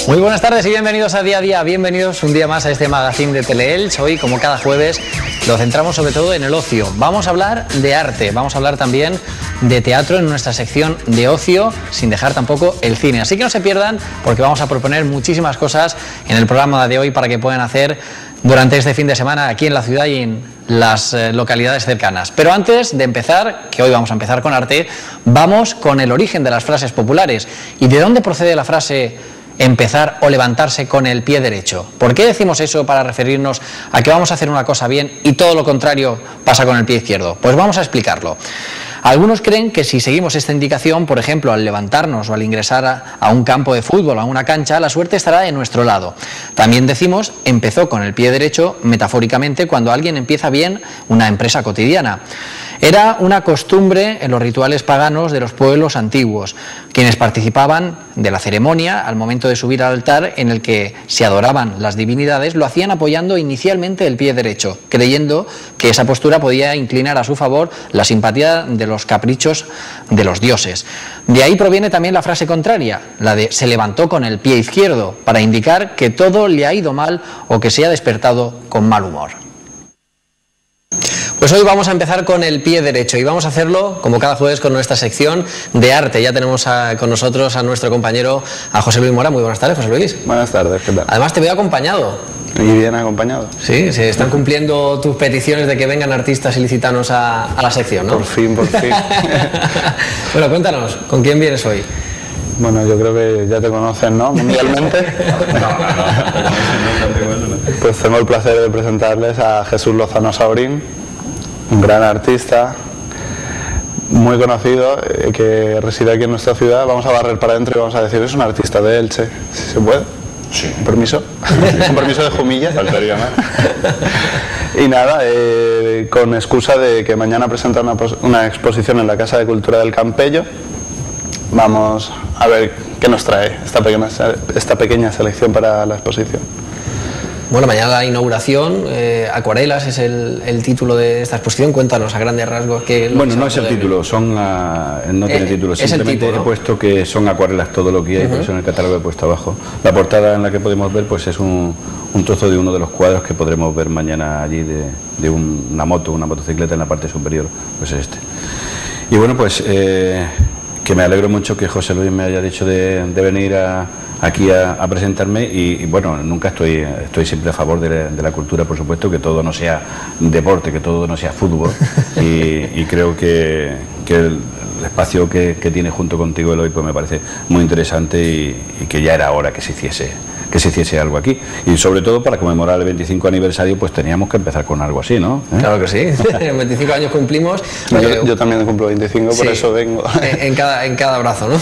Muy buenas tardes y bienvenidos a Día a Día, bienvenidos un día más a este magazine de Teleelch. Hoy, como cada jueves, lo centramos sobre todo en el ocio. Vamos a hablar de arte, vamos a hablar también de teatro en nuestra sección de ocio, sin dejar tampoco el cine. Así que no se pierdan, porque vamos a proponer muchísimas cosas en el programa de hoy para que puedan hacer durante este fin de semana aquí en la ciudad y en las localidades cercanas. Pero antes de empezar, que hoy vamos a empezar con arte, vamos con el origen de las frases populares. ¿Y de dónde procede la frase empezar o levantarse con el pie derecho? ¿Por qué decimos eso para referirnos a que vamos a hacer una cosa bien y todo lo contrario pasa con el pie izquierdo? Pues vamos a explicarlo. Algunos creen que si seguimos esta indicación, por ejemplo, al levantarnos o al ingresar a un campo de fútbol o a una cancha, la suerte estará de nuestro lado. También decimos, empezó con el pie derecho, metafóricamente, cuando alguien empieza bien una empresa cotidiana. Era una costumbre en los rituales paganos de los pueblos antiguos. Quienes participaban de la ceremonia, al momento de subir al altar en el que se adoraban las divinidades, lo hacían apoyando inicialmente el pie derecho, creyendo que esa postura podía inclinar a su favor la simpatía de los caprichos de los dioses. De ahí proviene también la frase contraria, la de se levantó con el pie izquierdo, para indicar que todo le ha ido mal o que se ha despertado con mal humor. Pues hoy vamos a empezar con el pie derecho y vamos a hacerlo, como cada jueves, con nuestra sección de arte. Ya tenemos con nosotros a nuestro compañero, a José Luis Mora. Muy buenas tardes, José Luis. Buenas tardes, ¿qué tal? Además te veo acompañado. Y bien acompañado. Sí, se están cumpliendo tus peticiones de que vengan artistas ilicitanos a la sección, ¿no? Por fin, por fin. Bueno, cuéntanos, ¿con quién vienes hoy? Bueno, yo creo que ya te conocen, ¿no? Mundialmente. Pues tengo el placer de presentarles a Jesús Lozano Saurín, un gran artista, muy conocido, que reside aquí en nuestra ciudad. Vamos a barrer para adentro y vamos a decir, es un artista de Elche, si se puede. Sí. ¿Un permiso? ¿Un permiso de Jumilla? Faltaría más. Y nada, con excusa de que mañana presenta una exposición en la Casa de Cultura del Campello, vamos a ver qué nos trae esta pequeña selección para la exposición. Bueno, mañana la inauguración, Acuarelas es el título de esta exposición. Cuéntanos a grandes rasgos qué... Bueno, no es el título, no tiene título, simplemente tipo, ¿no? He puesto que son acuarelas todo lo que hay, por eso en el catálogo he puesto abajo. La portada en la que podemos ver pues es un trozo de uno de los cuadros que podremos ver mañana allí de una motocicleta en la parte superior, pues es este. Y bueno, pues que me alegro mucho que José Luis me haya dicho de venir aquí a presentarme y bueno, nunca estoy siempre a favor de la cultura, por supuesto, que todo no sea deporte, que todo no sea fútbol y creo que el espacio que tiene junto contigo Eloy pues me parece muy interesante y que ya era hora que se hiciese algo aquí, y sobre todo para conmemorar el 25 aniversario pues teníamos que empezar con algo así, ¿no? Claro que sí, en 25 años cumplimos. Yo también cumplo 25, por eso vengo. En cada brazo, ¿no?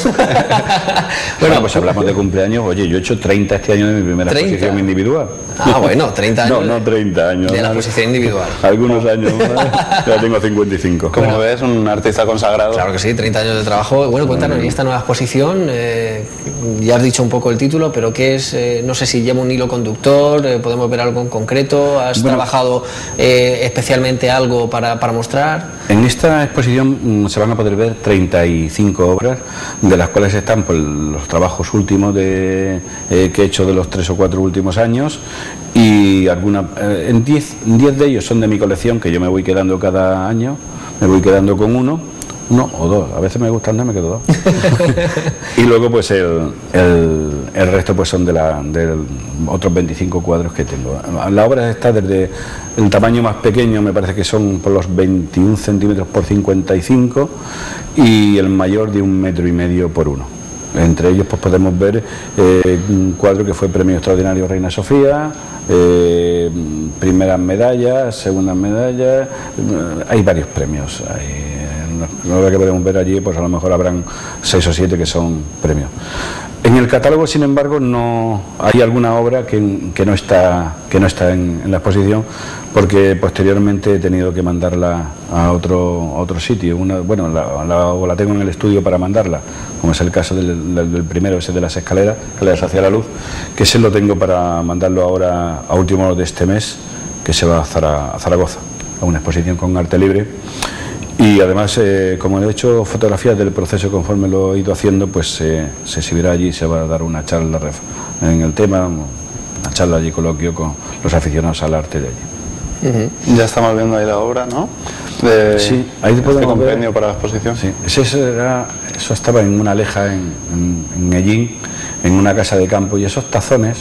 Bueno, pues hablamos de cumpleaños. Oye, yo he hecho 30 este año de mi primera exposición individual. Ah, bueno, 30 años. No 30 años. De la exposición individual. Algunos años más. Ya tengo 55. Como ves, un artista consagrado. Claro que sí, 30 años de trabajo. Bueno, cuéntanos, ¿y esta nueva exposición? Ya has dicho un poco el título, pero ¿qué es? No sé si lleva un hilo conductor, podemos ver algo en concreto. ¿Has trabajado especialmente algo para mostrar? En esta exposición se van a poder ver 35 obras, de las cuales están pues, los trabajos últimos que he hecho de los 3 o 4 últimos años, y en 10 de ellos son de mi colección, que yo me voy quedando cada año, me voy quedando con uno o dos, a veces me gustan dos, me quedo dos. Y luego pues el resto pues son de otros 25 cuadros que tengo. La obra está desde el tamaño más pequeño, me parece que son por los 21 centímetros por 55, y el mayor de 1,5 metros por 1. Entre ellos pues podemos ver un cuadro que fue premio extraordinario Reina Sofía, primeras medallas, segundas medallas, hay varios premios. Lo que podemos ver allí, pues a lo mejor habrán 6 o 7 que son premios. En el catálogo, sin embargo, no hay alguna obra que no está en la exposición, porque posteriormente he tenido que mandarla a otro sitio. La tengo en el estudio para mandarla, como es el caso del primero, ese de las escaleras hacia la luz, que ese lo tengo para mandarlo ahora a último de este mes, que se va a Zaragoza, a una exposición con arte libre. Y además, como he hecho fotografías del proceso conforme lo he ido haciendo, pues se exhibirá allí, se va a dar una charla en el tema, una charla allí, coloquio con los aficionados al arte de allí. Ya estamos viendo ahí la obra, ¿no? Sí, ahí podemos compendio ver, para la exposición. Sí, eso estaba en una aleja en Mellín, en una casa de campo, y esos tazones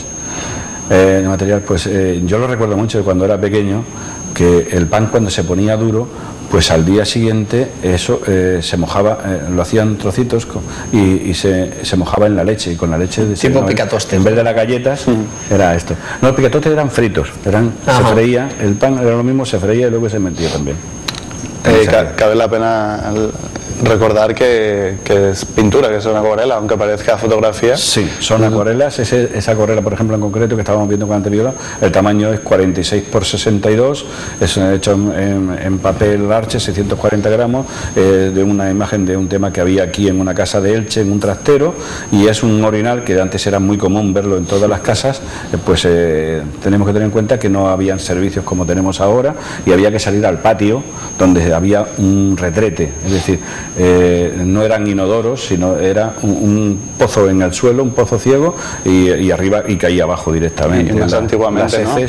de material, pues yo lo recuerdo mucho de cuando era pequeño, que el pan cuando se ponía duro, pues al día siguiente eso se mojaba, lo hacían trocitos y se mojaba en la leche, y con la leche tipo picatoste, en vez de las galletas era esto. No, los picatostes eran fritos, se freía, el pan era lo mismo, se freía y luego se metía también. Cabe la pena recordar que es pintura, que es una acuarela, aunque parezca fotografía. Sí, son acuarelas. Esa acuarela, por ejemplo, en concreto, que estábamos viendo con anterioridad, el tamaño es 46 por 62, es hecho en papel Arche, 640 gramos, de una imagen de un tema que había aquí en una casa de Elche, en un trastero, y es un orinal que antes era muy común verlo en todas las casas. Pues tenemos que tener en cuenta que no habían servicios como tenemos ahora, y había que salir al patio, donde había un retrete, es decir, no eran inodoros, sino era un pozo en el suelo, un pozo ciego, y arriba, y caía abajo directamente. Y más antiguamente, ¿no? Que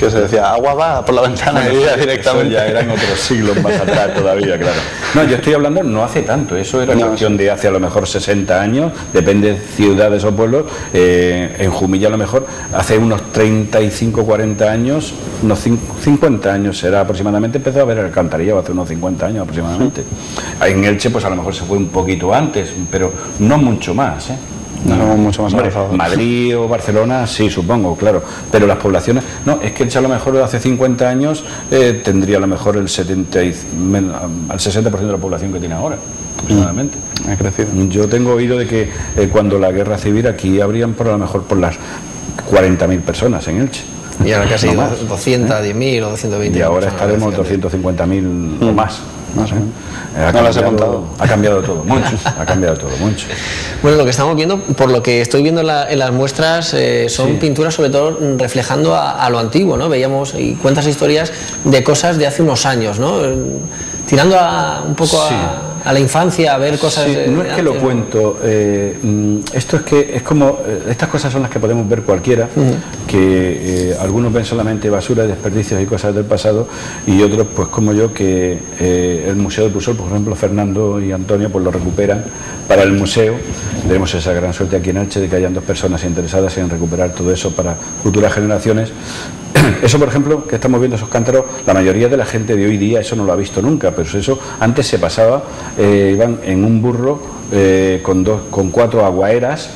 se decía, agua va por la ventana, y directamente. Ya eran otros siglos más atrás todavía, claro. No, yo estoy hablando no hace tanto, eso era cuestión de hace a lo mejor 60 años, depende de ciudades o pueblos. En Jumilla a lo mejor hace unos 35, 40 años, unos 50 años será aproximadamente, empezó a haber alcantarillado hace unos 50 años aproximadamente. En Elche pues a lo mejor se fue un poquito antes, pero no mucho más, No somos mucho más avanzados. Madrid o Barcelona sí, supongo, claro, pero las poblaciones, no, es que Elche a lo mejor hace 50 años tendría a lo mejor al 60% de la población que tiene ahora, aproximadamente. Ha crecido. Yo tengo oído de que cuando la guerra civil aquí habrían por a lo mejor por las 40.000 personas en Elche. Y ahora casi 210.000 o 220.000. Y ahora estaremos 250.000 o más. Más o menos. Ha cambiado todo, mucho. Ha cambiado todo, mucho. Bueno, lo que estamos viendo, por lo que estoy viendo en las muestras, son pinturas sobre todo reflejando a lo antiguo, ¿no? Veíamos y cuántas historias de cosas de hace unos años, ¿no? Tirando un poco a la infancia, a ver cosas. Sí, no es que lo cuento, esto es que es como, estas cosas son las que podemos ver cualquiera, que algunos ven solamente basura, desperdicios y cosas del pasado, y otros, pues como yo, que el Museo de Puzol, por ejemplo, Fernando y Antonio, pues lo recuperan para el museo. Tenemos esa gran suerte aquí en Elche de que hayan dos personas interesadas en recuperar todo eso para futuras generaciones. Eso, por ejemplo, que estamos viendo esos cántaros, la mayoría de la gente de hoy día eso no lo ha visto nunca, pero eso antes se pasaba, iban en un burro con 4 aguaeras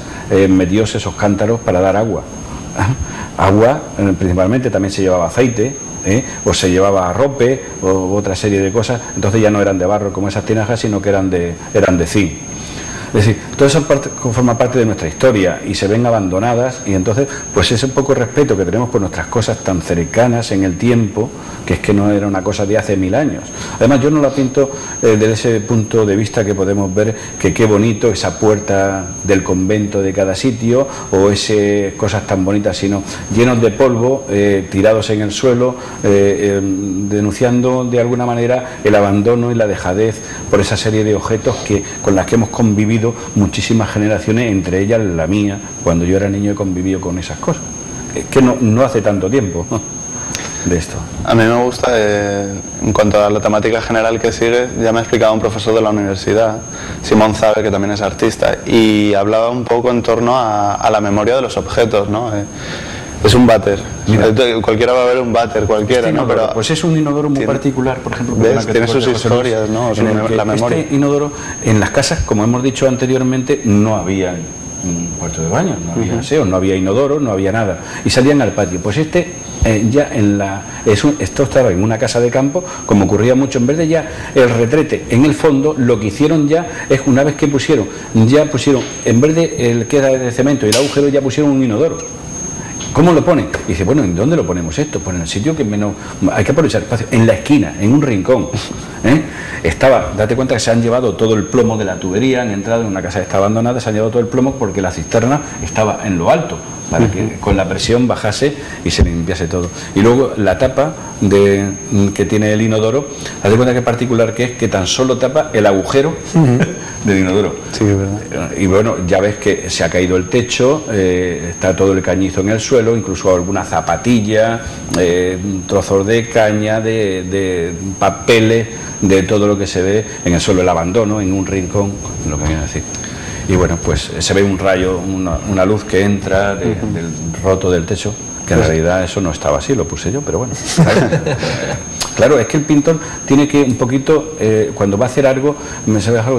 metidos esos cántaros para dar agua. Agua, principalmente, también se llevaba aceite, o se llevaba arrope o otra serie de cosas. Entonces ya no eran de barro como esas tinajas, sino que eran de zinc. Es decir, todo eso forma parte de nuestra historia y se ven abandonadas, y entonces pues ese poco respeto que tenemos por nuestras cosas tan cercanas en el tiempo, que es que no era una cosa de hace 1000 años. Además yo no la pinto desde ese punto de vista que podemos ver que qué bonito esa puerta del convento de cada sitio, o ese cosas tan bonitas, sino llenos de polvo, tirados en el suelo, denunciando de alguna manera el abandono y la dejadez por esa serie de objetos con las que hemos convivido muchísimas generaciones, entre ellas la mía. Cuando yo era niño he convivido con esas cosas, que no hace tanto tiempo de esto. A mí me gusta, en cuanto a la temática general que sigue, ya me ha explicado un profesor de la universidad, Simón Zabe, que también es artista, y hablaba un poco en torno a la memoria de los objetos, ¿no? Es un váter. Cualquiera va a ver un váter, cualquiera, ¿no? Pero pues es un inodoro muy particular, por ejemplo. Tiene sus historias, ¿no? La memoria. Este inodoro, en las casas, como hemos dicho anteriormente, no había un cuarto de baño, no había aseo, no había inodoro, no había nada. Y salían al patio. Pues esto estaba en una casa de campo, como ocurría mucho, en vez de ya el retrete en el fondo, lo que hicieron ya es, una vez que pusieron, en vez de el que era de cemento y el agujero, ya pusieron un inodoro. ¿Cómo lo ponen? Y dice, bueno, ¿en dónde lo ponemos esto? Pues en el sitio que menos... Hay que aprovechar espacio, en la esquina, en un rincón. Date cuenta que se han llevado todo el plomo de la tubería, han entrado en una casa que está abandonada, se han llevado todo el plomo porque la cisterna estaba en lo alto, para que con la presión bajase y se limpiase todo. Y luego la tapa que tiene el inodoro, date cuenta que particular que es, que tan solo tapa el agujero del inodoro. Sí, es verdad. Y bueno, ya ves que se ha caído el techo, está todo el cañizo en el suelo, incluso alguna zapatilla, trozos de caña, de papeles, de todo lo que se ve en el suelo, el abandono, en un rincón, lo que viene a decir. Y bueno, pues se ve un rayo, una luz que entra del roto del techo, que en realidad eso no estaba así, lo puse yo, pero bueno. Claro, es que el pintor tiene que un poquito, cuando va a hacer algo,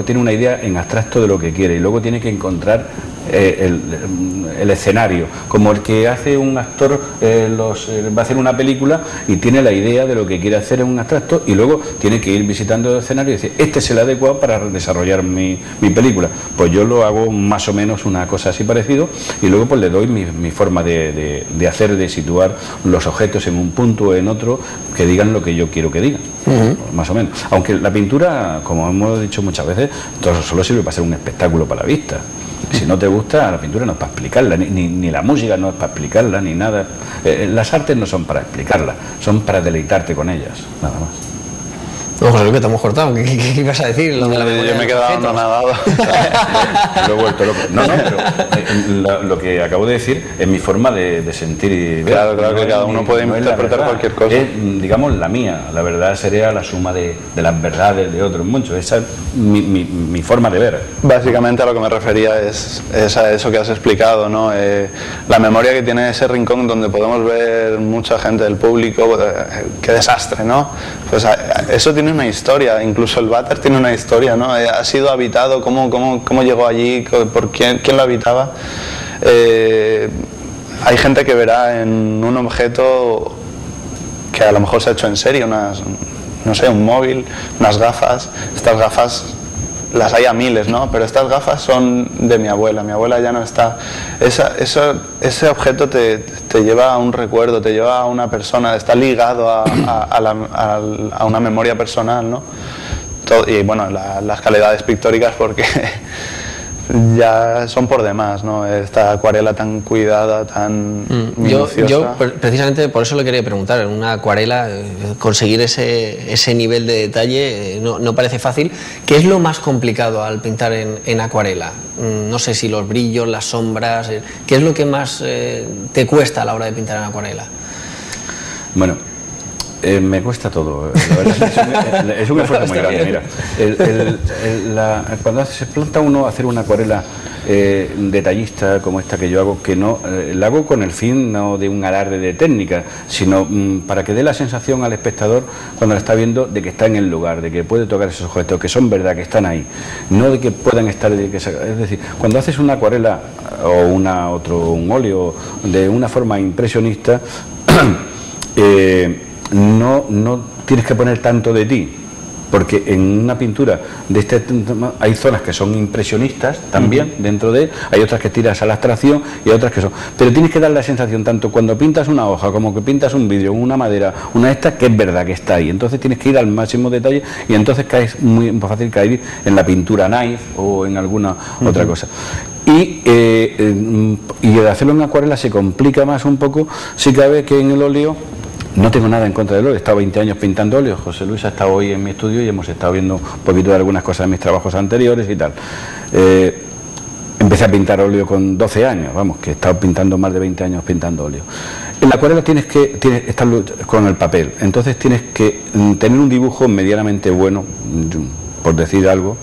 tiene una idea en abstracto de lo que quiere y luego tiene que encontrar el escenario, como el que hace un actor, va a hacer una película y tiene la idea de lo que quiere hacer en un abstracto y luego tiene que ir visitando el escenario y decir, este es el adecuado para desarrollar mi película. Pues yo lo hago más o menos una cosa así parecido y luego pues le doy mi forma de hacer, de situar los objetos en un punto o en otro que digan lo que yo quiero que digan, más o menos. Aunque la pintura, como hemos dicho muchas veces, todo solo sirve para ser un espectáculo para la vista. Si no te gusta, la pintura no es para explicarla, ni la música no es para explicarla, ni nada. Las artes no son para explicarlas, son para deleitarte con ellas, nada más. No, José Luis, que te hemos cortado. ¿Qué ibas a decir? Lo de la memoria yo me he quedado anonadado. Lo he vuelto loco. No, pero lo que acabo de decir es mi forma de sentir y ver. Claro, que cada uno puede interpretar cualquier cosa. Es, digamos, la mía. La verdad sería la suma de las verdades de otros muchos. Esa es mi forma de ver. Básicamente a lo que me refería es a eso que has explicado, ¿no? La memoria que tiene ese rincón donde podemos ver mucha gente del público, qué desastre, ¿no? Pues eso tiene una historia, incluso el váter tiene una historia, ¿no? Ha sido habitado, cómo llegó allí, por quién lo habitaba. Hay gente que verá en un objeto que a lo mejor se ha hecho en serie, no sé, un móvil, unas gafas. Estas gafas las hay a miles, ¿no? Pero estas gafas son de mi abuela ya no está. Ese objeto te lleva a un recuerdo, te lleva a una persona, está ligado a una memoria personal, ¿no? Y bueno, las calidades pictóricas porque ya son por demás, ¿no? Esta acuarela tan cuidada, tan minuciosa. Yo precisamente por eso le quería preguntar, en una acuarela conseguir ese nivel de detalle no parece fácil. ¿Qué es lo más complicado al pintar en acuarela? No sé si los brillos, las sombras, ¿qué es lo que más te cuesta a la hora de pintar en acuarela? Bueno, me cuesta todo, la verdad, es un esfuerzo muy grande. Mira, cuando se planta uno a hacer una acuarela detallista como esta que yo hago, que no la hago con el fin no de un alarde de técnica, sino para que dé la sensación al espectador cuando la está viendo de que está en el lugar, de que puede tocar esos objetos, que son verdad, que están ahí, no de que puedan estar, es decir, cuando haces una acuarela o un óleo de una forma impresionista, no tienes que poner tanto de ti, porque en una pintura de este tema hay zonas que son impresionistas también dentro de, hay otras que tiras a la abstracción y hay otras que son, pero tienes que dar la sensación tanto cuando pintas una hoja como que pintas un vidrio, una madera, una de estas, que es verdad que está ahí, entonces tienes que ir al máximo detalle y entonces caes muy fácil caer en la pintura knife o en alguna otra cosa. Y de hacerlo en acuarela se complica más un poco, si cabe, que en el óleo. No tengo nada en contra del óleo, he estado 20 años pintando óleos, José Luis ha estado hoy en mi estudio y hemos estado viendo un poquito de algunas cosas de mis trabajos anteriores y tal. Empecé a pintar óleo con 12 años, vamos, que he estado pintando más de 20 años pintando óleo. En la acuarela tienes que estar con el papel, entonces tienes que tener un dibujo medianamente bueno, por decir algo,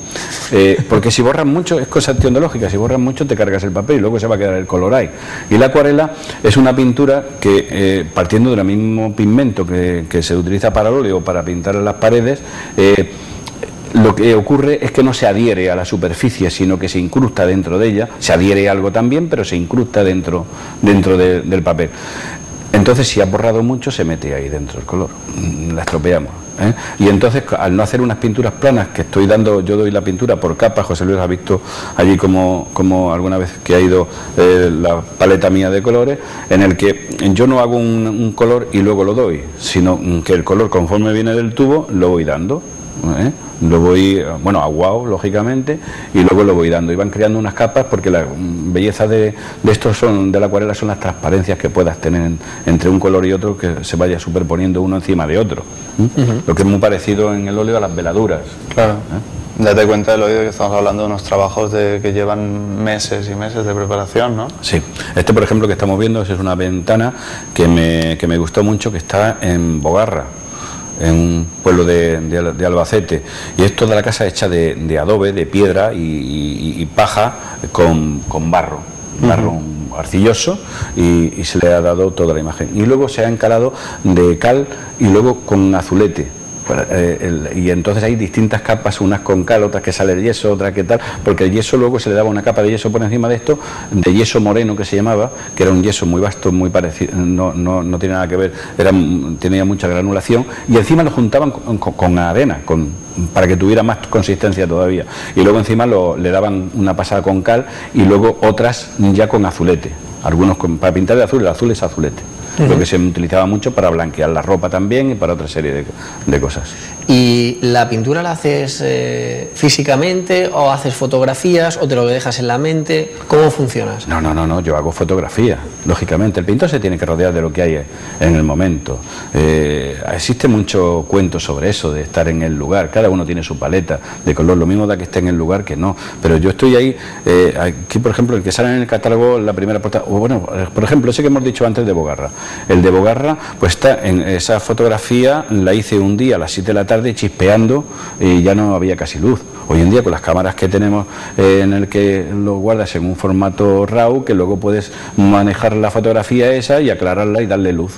porque si borras mucho, es cosa teológica, si borras mucho te cargas el papel y luego se va a quedar el color ahí. Y la acuarela es una pintura que, partiendo del mismo pigmento que se utiliza para el óleo, para pintar en las paredes, lo que ocurre es que no se adhiere a la superficie, sino que se incrusta dentro de ella, se adhiere algo también, pero se incrusta dentro del papel. Entonces, si ha borrado mucho, se mete ahí dentro el color, la estropeamos. Y entonces, al no hacer unas pinturas planas, que yo doy la pintura por capas, José Luis ha visto allí como alguna vez que ha ido la paleta mía de colores, en el que yo no hago un color y luego lo doy, sino que el color, conforme viene del tubo, lo voy dando. Lo voy, bueno, aguado, lógicamente, y luego lo voy dando. Y van creando unas capas, porque la belleza de estos de la acuarela son las transparencias que puedas tener entre un color y otro, que se vaya superponiendo uno encima de otro. Lo que es muy parecido en el óleo a las veladuras. Claro. Date cuenta del oído que estamos hablando de unos trabajos que llevan meses y meses de preparación, ¿no? Sí. Este, por ejemplo, que estamos viendo, es una ventana que me gustó mucho, que está en Bogarra, en un pueblo de Albacete, y es toda la casa hecha de adobe, de piedra y paja con barro arcilloso, y se le ha dado toda la imagen. Y luego se ha encalado de cal y luego con azulete. Y entonces hay distintas capas, unas con cal, otras que sale el yeso, otras que tal, porque el yeso luego se le daba una capa de yeso por encima de esto, de yeso moreno que se llamaba, que era un yeso muy vasto, muy parecido, no tiene nada que ver, tenía mucha granulación, y encima lo juntaban con arena, para que tuviera más consistencia todavía, y luego encima le daban una pasada con cal y luego otras ya con azulete, algunos para pintar de azul, el azul es azulete. Lo que se utilizaba mucho para blanquear la ropa también y para otra serie de cosas. ¿Y la pintura la haces físicamente, o haces fotografías, o te lo dejas en la mente? ¿Cómo funcionas? No, yo hago fotografía, lógicamente. El pintor se tiene que rodear de lo que hay en el momento. Existe mucho cuento sobre eso, de estar en el lugar. Cada uno tiene su paleta de color, lo mismo da que esté en el lugar que no. Pero yo estoy ahí, aquí por ejemplo, el que sale en el catálogo, la primera portada, bueno, por ejemplo, ese que hemos dicho antes de Bogarra. El de Bogarra, pues está en esa fotografía, la hice un día a las 7 de la tarde chispeando, y ya no había casi luz. Hoy en día, con las cámaras que tenemos, en el que lo guardas en un formato RAW, que luego puedes manejar la fotografía esa y aclararla y darle luz,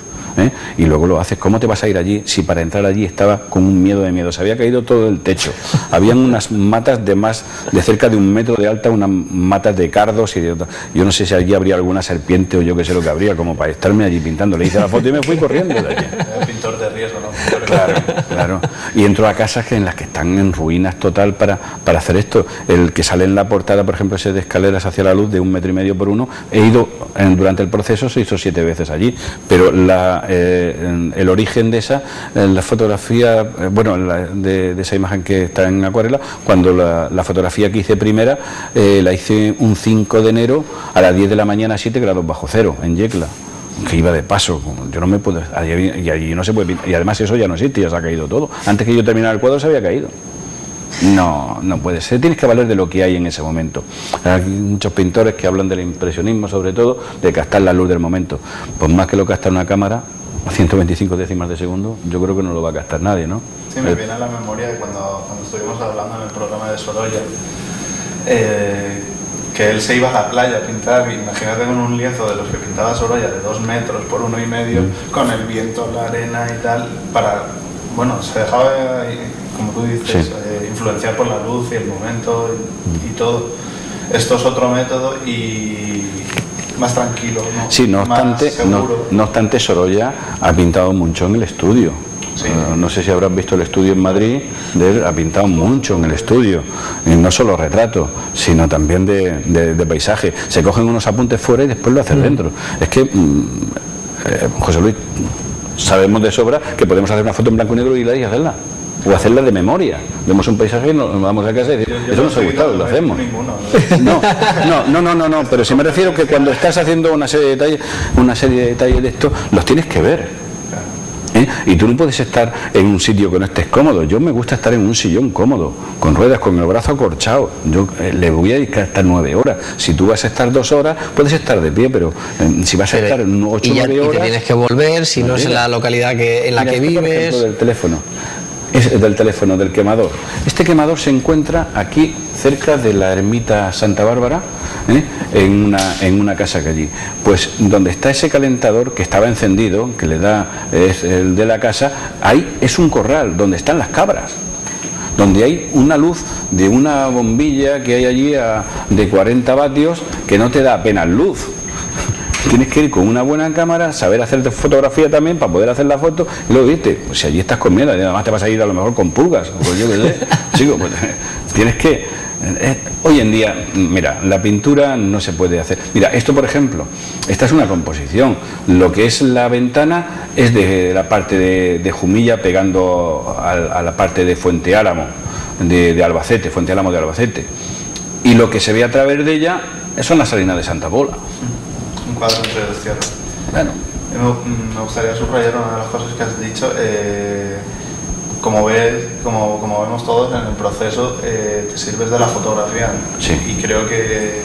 y luego lo haces. ¿Cómo te vas a ir allí si para entrar allí estaba con un miedo de miedo? Se había caído todo el techo, habían unas matas de cerca de 1 metro de alta, unas matas de cardos, y yo no sé si allí habría alguna serpiente o yo qué sé lo que habría, como para estarme allí pintando. Le hice la foto y me fui corriendo de allí. Pintor de riesgo, ¿no? Claro. Y entro a casas en las que están en ruinas total para hacer esto. El que sale en la portada, por ejemplo, ese de escaleras hacia la luz de 1,5 metros por 1, he ido durante el proceso, se hizo 7 veces allí, pero el origen de esa, la fotografía, de esa imagen que está en acuarela, cuando la fotografía que hice primera, la hice un 5 de enero a las 10 de la mañana, a 7 grados bajo cero, en Yecla, que iba de paso. Yo no me puedo, y allí no se puede pintar, y además eso ya no existe, ya se ha caído todo. Antes que yo terminara el cuadro se había caído. No puede ser, tienes que valer de lo que hay en ese momento. Hay muchos pintores que hablan del impresionismo, sobre todo, de captar la luz del momento. Pues más que lo capta una cámara, a 125 décimas de segundo, yo creo que no lo va a captar nadie, ¿no? Sí, me viene a la memoria de cuando estuvimos hablando en el programa de Sorolla, que él se iba a la playa a pintar. Imagínate con un lienzo de los que pintaba Sorolla, de 2 metros por 1,5 metros, con el viento, la arena y tal, se dejaba, como tú dices, influenciar por la luz y el momento y todo. Esto es otro método y más tranquilo, ¿no? Sí, no obstante, Sorolla ha pintado mucho en el estudio. Sí. No sé si habrás visto el estudio en Madrid, ha pintado mucho en el estudio, y no solo retratos, sino también de paisaje. Se cogen unos apuntes fuera y después lo hacen dentro. Es que, José Luis, sabemos de sobra que podemos hacer una foto en blanco y negro y hacerla, o hacerla de memoria. Vemos un paisaje y nos vamos a casa y decimos, eso nos ha gustado, lo hacemos. No, pero si me refiero que cuando estás haciendo una serie de detalles de esto, los tienes que ver. Y tú no puedes estar en un sitio que no estés cómodo. Yo me gusta estar en un sillón cómodo, con ruedas, con el brazo acorchado. Yo le voy a dedicar hasta 9 horas. Si tú vas a estar 2 horas, puedes estar de pie, pero si vas a estar 8 o 9 horas... Y te tienes que volver, si no es en la localidad en la que vives... Por ejemplo, del teléfono. Es del teléfono, del quemador. Este quemador se encuentra aquí, cerca de la ermita Santa Bárbara, en una casa que allí. Pues donde está ese calentador que estaba encendido, que le da, es el de la casa, ahí es un corral donde están las cabras, donde hay una luz de una bombilla que hay allí de 40 vatios que no te da apenas luz. Tienes que ir con una buena cámara, saber hacer fotografía también para poder hacer la foto, y luego viste, pues si allí estás con miedo, además te vas a ir a lo mejor con pulgas, pues yo qué sé, chico, pues Tienes que... hoy en día, mira, la pintura no se puede hacer. Mira, esto por ejemplo, esta es una composición. Lo que es la ventana es de la parte de Jumilla pegando a la parte de Fuente Álamo, de Albacete, Fuente Álamo de Albacete. Y lo que se ve a través de ella son las salinas de Santa Pola. Un cuadro entre dos tierras. Bueno. Me gustaría subrayar una de las cosas que has dicho. Como vemos todos en el proceso, te sirves de la fotografía. Sí. Y creo que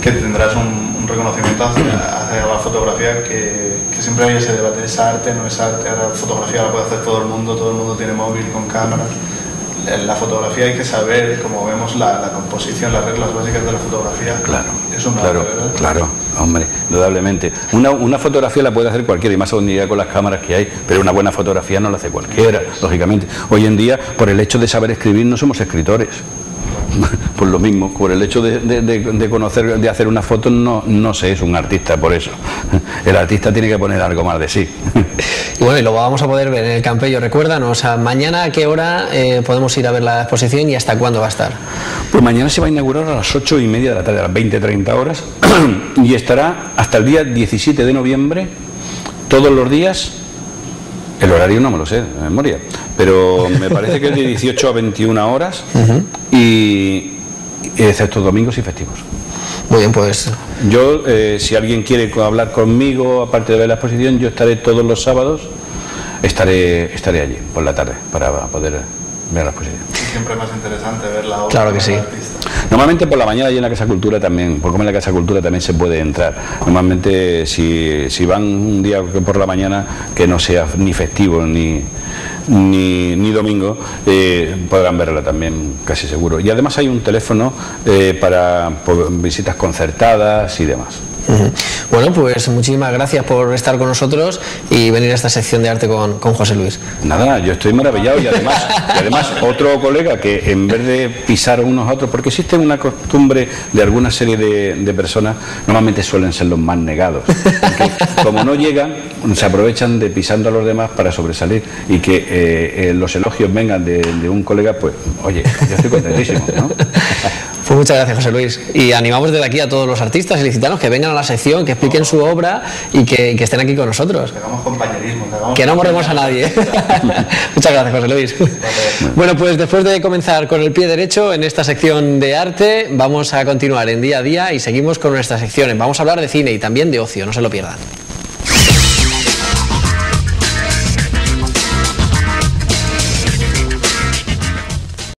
tendrás un reconocimiento hacia la fotografía que siempre hay ese debate, ¿es arte, no es arte? Ahora la fotografía la puede hacer todo el mundo tiene móvil con cámaras. La fotografía hay que saber, como vemos, la composición, las reglas básicas de la fotografía. Claro, es un claro, arte, ¿verdad? claro, hombre, indudablemente. Una fotografía la puede hacer cualquiera, y más hoy en día con las cámaras que hay, pero una buena fotografía no la hace cualquiera, lógicamente. Hoy en día, por el hecho de saber escribir, no somos escritores. Por lo mismo, por el hecho de conocer, de hacer una foto, no se es un artista por eso. El artista tiene que poner algo más de sí. Y bueno, y lo vamos a poder ver en el Campello. Recuérdanos, mañana a qué hora podemos ir a ver la exposición y hasta cuándo va a estar. Pues mañana se va a inaugurar a las 8:30 de la tarde, a las 20:30 horas, y estará hasta el día 17 de noviembre, todos los días. El horario no me lo sé de memoria, pero me parece que es de 18 a 21 horas, y excepto domingos y festivos. Muy bien, pues... Yo, si alguien quiere hablar conmigo, aparte de ver la exposición, yo estaré todos los sábados, estaré allí por la tarde para poder ver la exposición. Siempre es más interesante ver la obra. Claro que sí. del artista. Normalmente por la mañana y en la Casa Cultura también, por como en la Casa Cultura también se puede entrar. Normalmente si van un día por la mañana que no sea ni festivo ni domingo, podrán verla también, casi seguro. Y además hay un teléfono para visitas concertadas y demás. Bueno, pues muchísimas gracias por estar con nosotros y venir a esta sección de arte con José Luis. Nada, yo estoy maravillado y además otro colega que en vez de pisar unos a otros, porque existe una costumbre de alguna serie de personas, normalmente suelen ser los más negados, porque como no llegan, se aprovechan de pisando a los demás para sobresalir, y que los elogios vengan de un colega, pues oye, yo estoy contentísimo, ¿no? Pues muchas gracias, José Luis. Y animamos desde aquí a todos los artistas ilicitanos que vengan a la sección, que expliquen su obra y que estén aquí con nosotros. Que hagamos compañerismo. Que no mordemos a nadie. Muchas gracias, José Luis. Bueno, pues después de comenzar con el pie derecho en esta sección de arte, vamos a continuar en Día a Día y seguimos con nuestras secciones. Vamos a hablar de cine y también de ocio, no se lo pierdan.